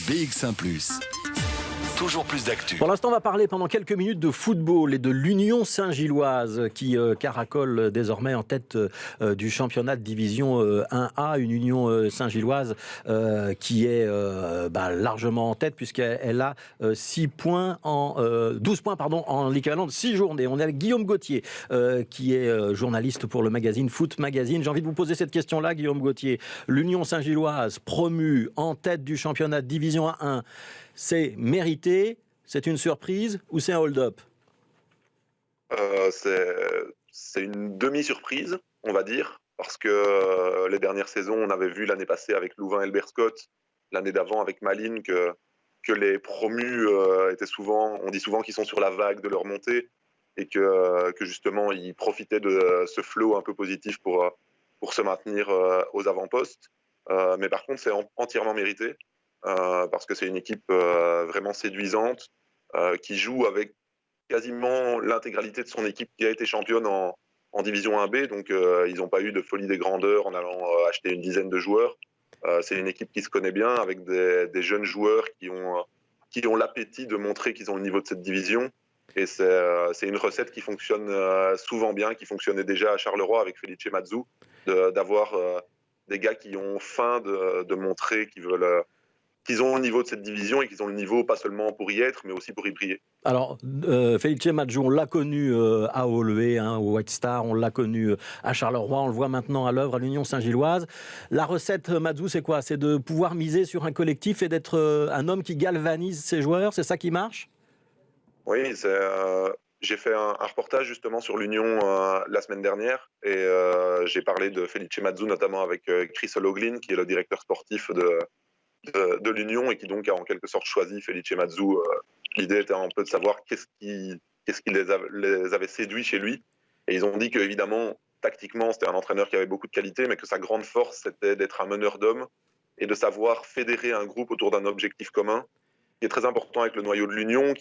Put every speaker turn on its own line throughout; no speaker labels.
BX1 +. Toujours plus d'actu.
Pour l'instant, on va parler pendant quelques minutes de football et de l'Union Saint-Gilloise qui caracole désormais en tête du championnat de division 1A. Une Union Saint-Gilloise qui est largement en tête puisqu'elle a 12 points en l'équivalent de 6 journées. On est avec Guillaume Gauthier qui est journaliste pour le magazine Foot Magazine. J'ai envie de vous poser cette question-là, Guillaume Gauthier. L'Union Saint-Gilloise promue en tête du championnat de division 1, c'est mérité, c'est une surprise ou c'est un hold-up ?
C'est une demi-surprise, on va dire, parce que les dernières saisons, on avait vu l'année passée avec Louvain et le Berscott, l'année d'avant avec Malines, que les promus on dit souvent qu'ils sont sur la vague de leur montée et que justement ils profitaient de ce flow un peu positif pour se maintenir aux avant-postes. Mais par contre, c'est entièrement mérité. Parce que c'est une équipe vraiment séduisante qui joue avec quasiment l'intégralité de son équipe qui a été championne en division 1B, donc ils n'ont pas eu de folie des grandeurs en allant acheter une dizaine de joueurs. C'est une équipe qui se connaît bien avec des jeunes joueurs qui ont l'appétit de montrer qu'ils ont le niveau de cette division, et c'est une recette qui fonctionne souvent bien, qui fonctionnait déjà à Charleroi avec Felice Mazzu, d'avoir des gars qui ont faim de montrer qu'ils ont le niveau de cette division et qu'ils ont le niveau pas seulement pour y être, mais aussi pour y briller.
Alors, Felice Mazzu, on l'a connu à Holloway, au White Star, on l'a connu à Charleroi, on le voit maintenant à l'œuvre à l'Union Saint-Gilloise. La recette, Mazzu, c'est quoi ? C'est de pouvoir miser sur un collectif et d'être un homme qui galvanise ses joueurs, c'est ça qui marche ?
Oui, j'ai fait un reportage justement sur l'Union la semaine dernière, et j'ai parlé de Felice Mazzu notamment avec Chris O'Loughlin, qui est le directeur sportif de l'Union et qui donc a en quelque sorte choisi Felice Mazzu. L'idée était un peu de savoir qu'est-ce qui les avait séduits chez lui. Et ils ont dit qu'évidemment, tactiquement, c'était un entraîneur qui avait beaucoup de qualités, mais que sa grande force, c'était d'être un meneur d'hommes et de savoir fédérer un groupe autour d'un objectif commun, qui est très important avec le noyau de l'Union,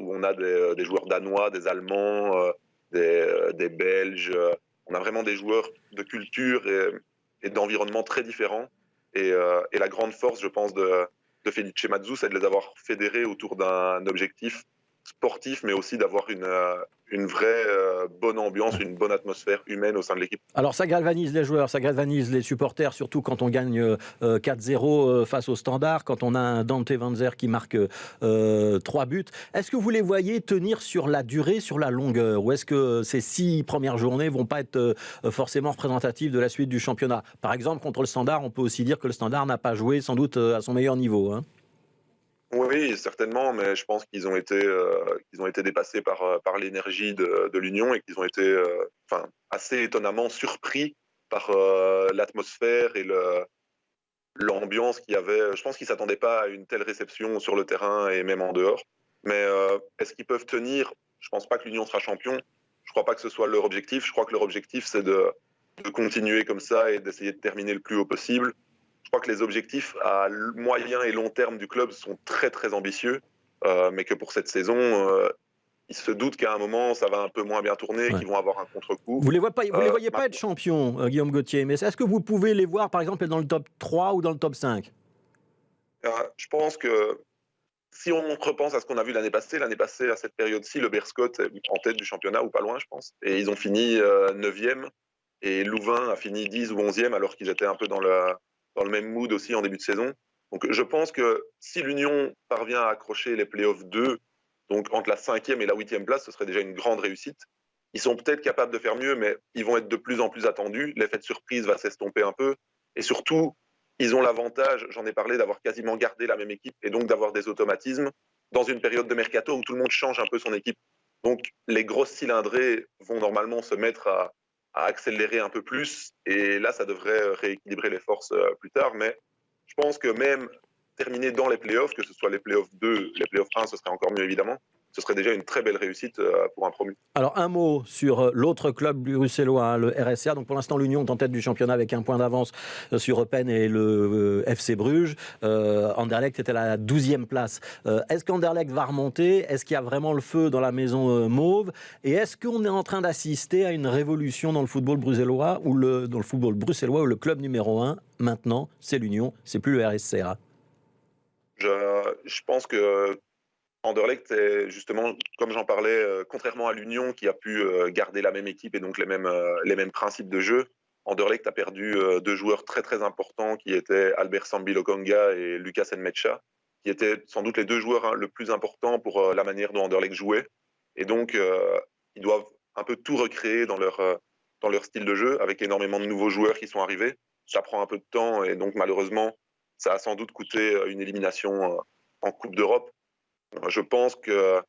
où on a des joueurs danois, des Allemands, des Belges. On a vraiment des joueurs de culture et d'environnement très différents. Et la grande force, je pense, de Felice Mazzu, c'est de les avoir fédérés autour d'un objectif sportif, mais aussi d'avoir une vraie bonne ambiance, une bonne atmosphère humaine au sein de l'équipe.
Alors ça galvanise les joueurs, ça galvanise les supporters, surtout quand on gagne 4-0 face au Standard, quand on a un Dante Vanzer qui marque 3 buts. Est-ce que vous les voyez tenir sur la durée, sur la longueur, ou est-ce que ces 6 premières journées vont pas être forcément représentatives de la suite du championnat ? Par exemple, contre le Standard, on peut aussi dire que le Standard n'a pas joué sans doute à son meilleur niveau, hein.
Oui, certainement, mais je pense qu'ils ont été dépassés par l'énergie de l'Union, et qu'ils ont été assez étonnamment surpris par l'atmosphère et l'ambiance qu'il y avait. Je pense qu'ils ne s'attendaient pas à une telle réception sur le terrain et même en dehors. Mais est-ce qu'ils peuvent tenir ? Je ne pense pas que l'Union sera champion. Je ne crois pas que ce soit leur objectif. Je crois que leur objectif, c'est de continuer comme ça et d'essayer de terminer le plus haut possible. Je crois que les objectifs à moyen et long terme du club sont très très ambitieux, mais que pour cette saison, ils se doutent qu'à un moment, ça va un peu moins bien tourner, qu'ils vont avoir un contre-coup.
Vous les voyez pas être champions, Guillaume Gauthier, mais est-ce que vous pouvez les voir, par exemple, dans le top 3 ou dans le top 5 ?
Je pense que si on repense à ce qu'on a vu l'année passée, à cette période-ci, le Berscott est en tête du championnat, ou pas loin, je pense. Et ils ont fini 9e, et Louvain a fini 10 ou 11e, alors qu'ils étaient un peu dans le même mood aussi en début de saison. Donc je pense que si l'Union parvient à accrocher les playoffs 2, donc entre la 5e et la 8e place, ce serait déjà une grande réussite. Ils sont peut-être capables de faire mieux, mais ils vont être de plus en plus attendus. L'effet de surprise va s'estomper un peu. Et surtout, ils ont l'avantage, j'en ai parlé, d'avoir quasiment gardé la même équipe et donc d'avoir des automatismes dans une période de mercato où tout le monde change un peu son équipe. Donc les grosses cylindrées vont normalement se mettre à accélérer un peu plus, et là ça devrait rééquilibrer les forces plus tard. Mais je pense que même terminer dans les playoffs, que ce soit les playoffs 2, les playoffs 1, ce serait encore mieux évidemment, ce serait déjà une très belle réussite pour un promu.
Alors un mot sur l'autre club bruxellois, le RSA. Donc pour l'instant l'Union est en tête du championnat avec 1 point d'avance sur Eupen et le FC Bruges. Anderlecht était à la 12e place. Est-ce qu'Anderlecht va remonter ? Est-ce qu'il y a vraiment le feu dans la maison mauve ? Et est-ce qu'on est en train d'assister à une révolution dans le football bruxellois, où le club numéro 1 maintenant c'est l'Union, c'est plus le RSA ?
Je je pense que Anderlecht est justement, comme j'en parlais, contrairement à l'Union qui a pu garder la même équipe et donc les mêmes principes de jeu, Anderlecht a perdu deux joueurs très très importants qui étaient Albert Sambi Lokonga et Lucas Nmecha, qui étaient sans doute les deux joueurs le plus importants pour la manière dont Anderlecht jouait. Et donc, ils doivent un peu tout recréer dans leur style de jeu, avec énormément de nouveaux joueurs qui sont arrivés. Ça prend un peu de temps et donc malheureusement, ça a sans doute coûté une élimination en Coupe d'Europe. Je pense que,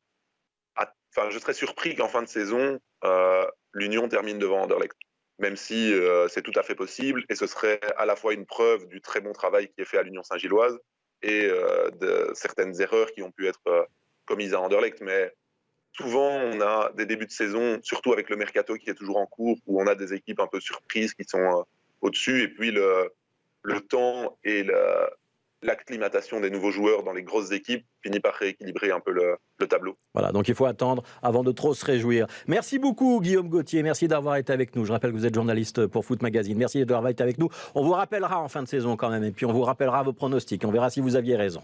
je serais surpris qu'en fin de saison, l'Union termine devant Anderlecht, même si c'est tout à fait possible, et ce serait à la fois une preuve du très bon travail qui est fait à l'Union Saint-Gilloise et de certaines erreurs qui ont pu être commises à Anderlecht. Mais souvent, on a des débuts de saison, surtout avec le mercato qui est toujours en cours, où on a des équipes un peu surprises qui sont au-dessus, et puis le temps et l'acclimatation des nouveaux joueurs dans les grosses équipes finit par rééquilibrer un peu le tableau.
Voilà, donc il faut attendre avant de trop se réjouir. Merci beaucoup Guillaume Gauthier, merci d'avoir été avec nous. Je rappelle que vous êtes journaliste pour Foot Magazine. Merci d'avoir été avec nous. On vous rappellera en fin de saison quand même, et puis on vous rappellera vos pronostics. On verra si vous aviez raison.